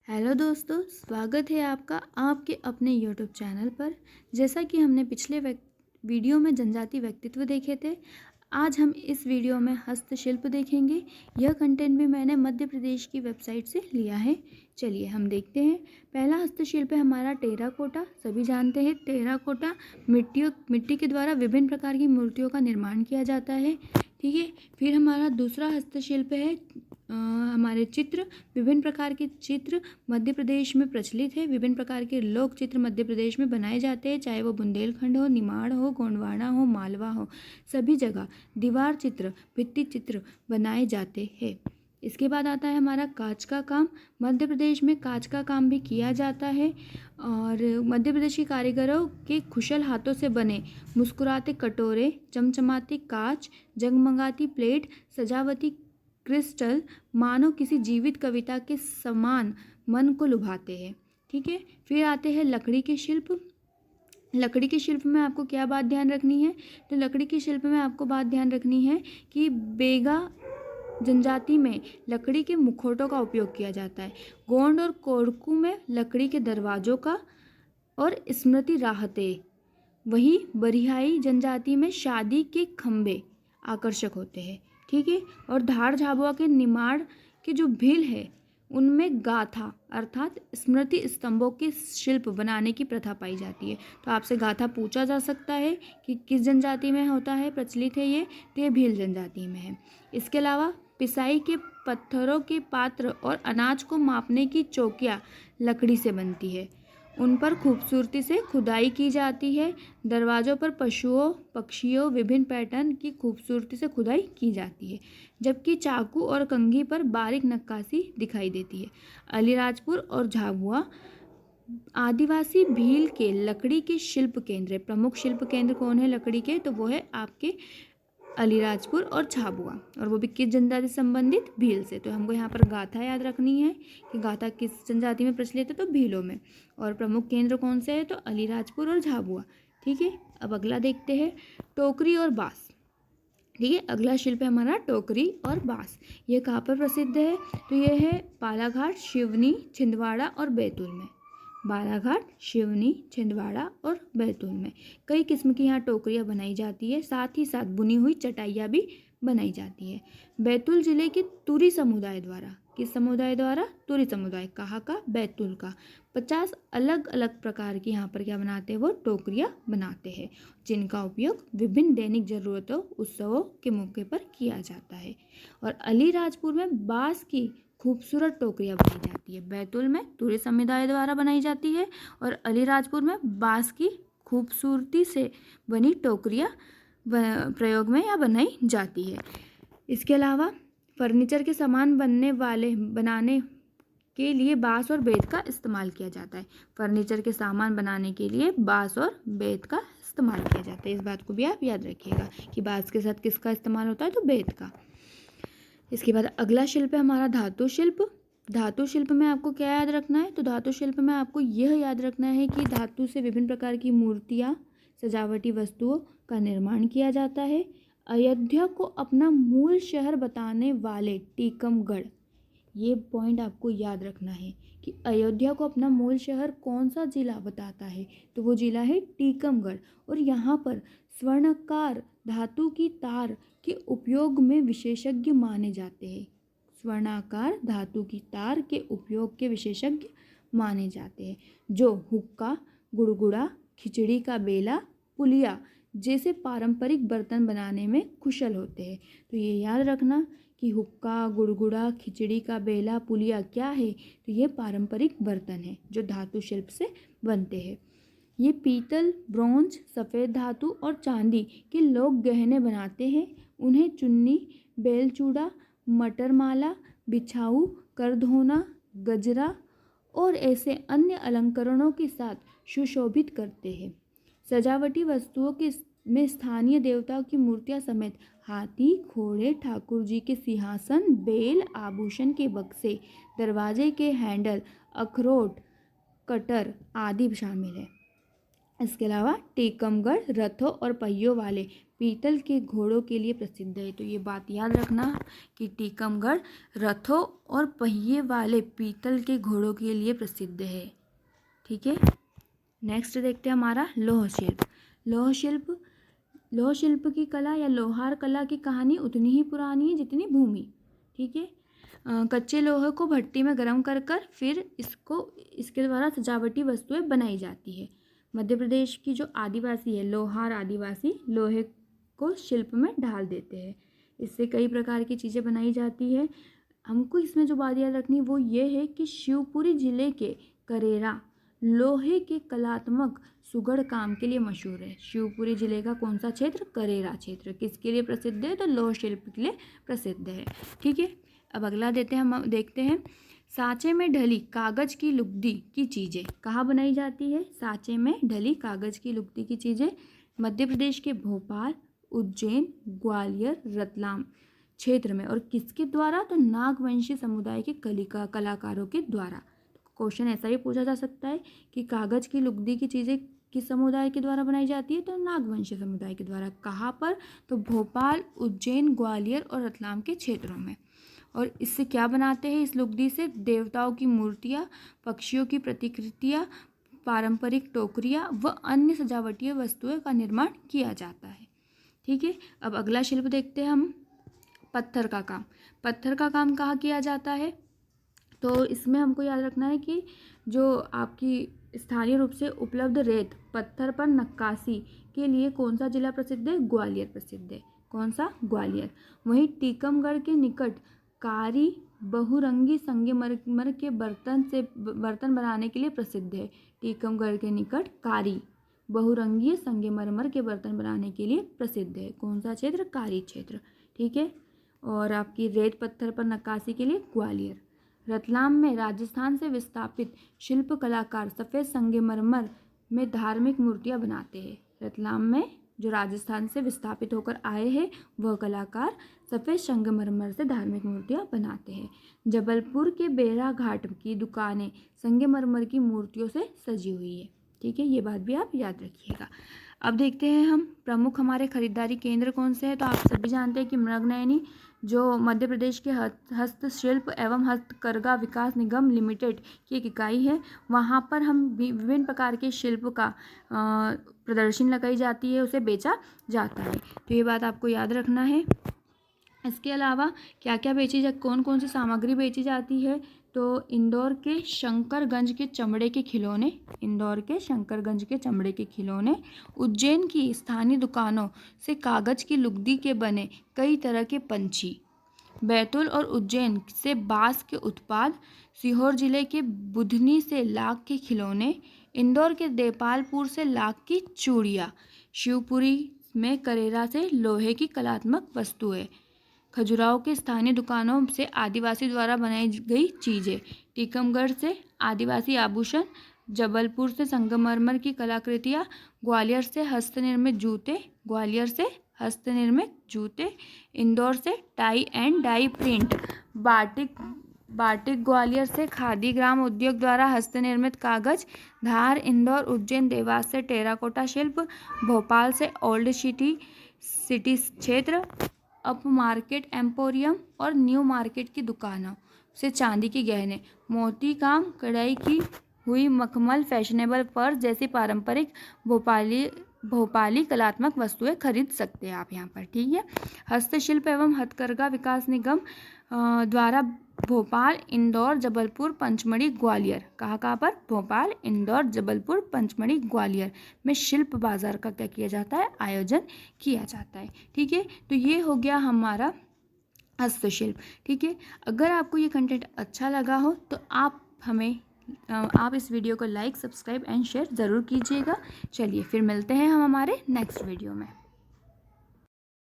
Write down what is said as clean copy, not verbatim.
Hello दोस्तों, स्वागत है आपका आपके अपने यूट्यूब चैनल पर। जैसा कि हमने पिछले वीडियो में जनजाति व्यक्तित्व देखे थे, आज हम इस वीडियो में हस्तशिल्प देखेंगे। यह कंटेंट भी मैंने मध्य प्रदेश की वेबसाइट से लिया है। चलिए हम देखते हैं। पहला हस्तशिल्प है हमारा टेराकोटा। सभी जानते हैं टेराकोटा मिट्टी के द्वारा विभिन्न प्रकार की मूर्तियों का निर्माण किया जाता है। ठीक है। फिर हमारा दूसरा हस्तशिल्प है हमारे चित्र। विभिन्न प्रकार के चित्र मध्य प्रदेश में प्रचलित है। विभिन्न प्रकार के लोक चित्र मध्य प्रदेश में बनाए जाते हैं, चाहे वो बुंदेलखंड हो, निमाड़ हो, गोंडवाना हो, मालवा हो, सभी जगह दीवार चित्र, भित्ति चित्र बनाए जाते हैं। इसके बाद आता है हमारा कांच का काम। मध्य प्रदेश में कांच का काम भी किया जाता है और मध्य प्रदेश के कारीगरों के कुशल हाथों से बने मुस्कुराते कटोरे, चमचमाती कांच, जगमगाती प्लेट, सजावटी क्रिस्टल मानो किसी जीवित कविता के समान मन को लुभाते हैं। ठीक है। फिर आते हैं लकड़ी के शिल्प। लकड़ी के शिल्प में आपको क्या बात ध्यान रखनी है? तो लकड़ी के शिल्प में आपको बात ध्यान रखनी है कि बेगा जनजाति में लकड़ी के मुखौटों का उपयोग किया जाता है। गोंड और कोरकू में लकड़ी के दरवाजों का और स्मृति राहतें। वहीं बरियाई जनजाति में शादी के खंबे आकर्षक होते हैं। ठीक है। और धार झाबुआ के निमाड़ के जो भील है उनमें गाथा अर्थात स्मृति स्तंभों के शिल्प बनाने की प्रथा पाई जाती है। तो आपसे गाथा पूछा जा सकता है कि किस जनजाति में होता है, प्रचलित है ये, तो ये भील जनजाति में है। इसके अलावा पिसाई के पत्थरों के पात्र और अनाज को मापने की चौकियाँ लकड़ी से बनती है। उन पर खूबसूरती से खुदाई की जाती है। दरवाज़ों पर पशुओं, पक्षियों, विभिन्न पैटर्न की खूबसूरती से खुदाई की जाती है, जबकि चाकू और कंघी पर बारीक नक्काशी दिखाई देती है। अलीराजपुर और झाबुआ आदिवासी भील के लकड़ी के शिल्प केंद्र। प्रमुख शिल्प केंद्र कौन है लकड़ी के? तो वो है आपके अलीराजपुर और झाबुआ, और वो भी किस जनजाति से संबंधित? भील से। तो हमको यहाँ पर गाथा याद रखनी है कि गाथा किस जनजाति में प्रचलित है? तो भीलों में। और प्रमुख केंद्र कौन से है? तो अलीराजपुर और झाबुआ। ठीक है। अब अगला देखते हैं टोकरी और बांस। ठीक है। अगला शिल्प है हमारा टोकरी और बांस। ये कहाँ पर प्रसिद्ध है? तो ये है बालाघाट, सिवनी, छिंदवाड़ा और बैतूल में। बालाघाट, सिवनी, छिंदवाड़ा और बैतूल में कई किस्म की यहाँ टोकरियाँ बनाई जाती है। साथ ही साथ बुनी हुई चटाइयाँ भी बनाई जाती है। बैतूल जिले के तुरी समुदाय द्वारा, किस समुदाय द्वारा? तुरी समुदाय। कहाँ का? बैतूल का। 50 अलग अलग प्रकार की यहाँ पर क्या बनाते हैं? वो टोकरियाँ बनाते हैं, जिनका उपयोग विभिन्न दैनिक जरूरतों, उत्सवों के मौके पर किया जाता है। और अलीराजपुर में बांस की खूबसूरत टोकरियाँ बनाई जाती है। बैतूल में तुरी समुदाय द्वारा बनाई जाती है और अलीराजपुर में बांस की खूबसूरती से बनी टोकरियाँ प्रयोग में या बनाई जाती है। इसके अलावा फर्नीचर के सामान बनाने के लिए बांस और बेत का इस्तेमाल किया जाता है। फर्नीचर के सामान बनाने के लिए बांस और बेत का इस्तेमाल किया जाता है। इस बात को भी आप याद रखिएगा कि बांस के साथ किसका इस्तेमाल होता है? तो बेत का। इसके बाद अगला शिल्प है हमारा धातु शिल्प। धातु शिल्प में आपको क्या याद रखना है? तो धातु शिल्प में आपको यह याद रखना है कि धातु से विभिन्न प्रकार की मूर्तियाँ, सजावटी वस्तुओं का निर्माण किया जाता है। अयोध्या को अपना मूल शहर बताने वाले टीकमगढ़, ये पॉइंट आपको याद रखना है कि अयोध्या को अपना मूल शहर कौन सा जिला बताता है? तो वो जिला है टीकमगढ़। और यहाँ पर स्वर्णाकार धातु की तार के उपयोग में विशेषज्ञ माने जाते हैं। स्वर्णाकार धातु की तार के उपयोग के विशेषज्ञ माने जाते हैं, जो हुक्का, गुड़गुड़ा, खिचड़ी का बेला, पुलिया जैसे पारंपरिक बर्तन बनाने में कुशल होते हैं। तो ये याद रखना कि हुक्का, गुड़गुड़ा, खिचड़ी का बेला, पुलिया क्या है? तो ये पारंपरिक बर्तन हैं जो धातु शिल्प से बनते हैं। ये पीतल, ब्रोंज, सफ़ेद धातु और चांदी के लोग गहने बनाते हैं। उन्हें चुन्नी, बेलचूड़ा, मटरमाला, बिछाऊ, करधोना, गजरा और ऐसे अन्य अलंकरणों के साथ सुशोभित करते हैं। सजावटी वस्तुओं के में स्थानीय देवताओं की मूर्तियां समेत हाथी, घोड़े, ठाकुर जी के सिंहासन, बेल, आभूषण के बक्से, दरवाजे के हैंडल, अखरोट, कटर आदि शामिल है। इसके अलावा टीकमगढ़ रथों और पहियों वाले पीतल के घोड़ों के लिए प्रसिद्ध है। तो ये बात याद रखना कि टीकमगढ़ रथों और पहिए वाले पीतल के घोड़ों के लिए प्रसिद्ध है। ठीक है, नेक्स्ट देखते हैं हमारा लौह शिल्प। लौह शिल्प की कला या लोहार कला की कहानी उतनी ही पुरानी है जितनी भूमि। ठीक है, कच्चे लोहे को भट्टी में गर्म कर फिर इसके द्वारा सजावटी वस्तुएं बनाई जाती है। मध्य प्रदेश की जो आदिवासी है, लोहार आदिवासी, लोहे को शिल्प में ढाल देते हैं। इससे कई प्रकार की चीज़ें बनाई जाती है। हमको इसमें जो बात याद रखनी वो ये है कि शिवपुरी जिले के करेरा लोहे के कलात्मक सुगढ़ काम के लिए मशहूर है। शिवपुरी जिले का कौन सा क्षेत्र? करेरा क्षेत्र। किसके लिए प्रसिद्ध है? तो लौह शिल्प के लिए प्रसिद्ध है। ठीक है, अब अगला हम देखते हैं सांचे में ढली कागज की लुगदी की चीज़ें कहाँ बनाई जाती है? सांचे में ढली कागज की लुगदी की चीज़ें मध्य प्रदेश के भोपाल, उज्जैन, ग्वालियर, रतलाम क्षेत्र में। और किसके द्वारा? तो नागवंशी समुदाय के कलाकारों के द्वारा। क्वेश्चन ऐसा ही पूछा जा सकता है कि कागज की लुगदी की चीज़ें किस समुदाय के द्वारा बनाई जाती है? तो नागवंशी समुदाय के द्वारा। कहाँ पर? तो भोपाल, उज्जैन, ग्वालियर और रतलाम के क्षेत्रों में। और इससे क्या बनाते हैं? इस लुगदी से देवताओं की मूर्तियाँ, पक्षियों की प्रतिकृतियाँ, पारंपरिक टोकरियाँ व अन्य सजावटीय वस्तुएं का निर्माण किया जाता है। ठीक है, अब अगला शिल्प देखते हैं हम, पत्थर का काम। पत्थर का काम कहाँ किया जाता है? तो इसमें हमको याद रखना है कि जो आपकी स्थानीय रूप से उपलब्ध रेत पत्थर पर नक्काशी के लिए कौन सा जिला प्रसिद्ध है? ग्वालियर प्रसिद्ध है। कौन सा? ग्वालियर। वहीं टीकमगढ़ के निकट कारी बहुरंगी संगमरमर के बर्तन बनाने के लिए प्रसिद्ध है। टीकमगढ़ के निकट कारी बहुरंगी संगमरमर के बर्तन बनाने के लिए प्रसिद्ध है। कौन सा क्षेत्र? कारी क्षेत्र। ठीक है, और आपकी रेत पत्थर पर नक्काशी के लिए ग्वालियर। रतलाम में राजस्थान से विस्थापित शिल्प कलाकार सफ़ेद संगमरमर में धार्मिक मूर्तियां बनाते हैं। रतलाम में जो राजस्थान से विस्थापित होकर आए हैं वह कलाकार सफ़ेद संगमरमर से धार्मिक मूर्तियां बनाते हैं। जबलपुर के बेरा घाट की दुकानें संगमरमर की मूर्तियों से सजी हुई है। ठीक है, ये बात भी आप याद रखिएगा। अब देखते हैं हम प्रमुख हमारे खरीदारी केंद्र कौन से हैं। तो आप सभी जानते हैं कि मृगनयनी जो मध्य प्रदेश के हस्तशिल्प एवं हस्तकरघा विकास निगम लिमिटेड की एक इकाई है, वहाँ पर हम विभिन्न प्रकार के शिल्प का प्रदर्शनी लगाई जाती है, उसे बेचा जाता है। तो ये बात आपको याद रखना है। इसके अलावा क्या क्या कौन कौन सी सामग्री बेची जाती है? तो इंदौर के शंकरगंज के चमड़े के खिलौने, उज्जैन की स्थानीय दुकानों से कागज की लुगदी के बने कई तरह के पंछी, बैतूल और उज्जैन से बांस के उत्पाद, सीहोर जिले के बुधनी से लाख के खिलौने, इंदौर के देपालपुर से लाख की चूड़ियाँ, शिवपुरी में करेरा से लोहे की कलात्मक वस्तुएं, खजुराहो के स्थानीय दुकानों से आदिवासी द्वारा बनाई गई चीज़ें, टीकमगढ़ से आदिवासी आभूषण, जबलपुर से संगमरमर की कलाकृतियाँ, ग्वालियर से हस्तनिर्मित जूते, इंदौर से tie and dye print, batik Gwalior से खादी ग्राम उद्योग द्वारा हस्तनिर्मित कागज, धार, इंदौर, उज्जैन, देवास से टेराकोटा शिल्प, भोपाल से ओल्ड सिटी क्षेत्र, अप मार्केट एम्पोरियम और न्यू मार्केट की दुकानों से चांदी के गहने, मोती काम, कढ़ाई की हुई मखमल, फैशनेबल पर्स जैसी पारंपरिक भोपाली कलात्मक वस्तुएं खरीद सकते हैं आप यहाँ पर। ठीक है, हस्तशिल्प एवं हथकरघा विकास निगम द्वारा भोपाल, इंदौर, जबलपुर, पंचमढ़ी, ग्वालियर, कहाँ पर? भोपाल, इंदौर, जबलपुर, पंचमढ़ी, ग्वालियर में शिल्प बाजार का क्या किया जाता है? आयोजन किया जाता है। ठीक है, तो ये हो गया हमारा हस्तशिल्प। ठीक है, अगर आपको ये कंटेंट अच्छा लगा हो तो आप इस वीडियो को लाइक, सब्सक्राइब एंड शेयर ज़रूर कीजिएगा। चलिए फिर मिलते हैं हम हमारे नेक्स्ट वीडियो में।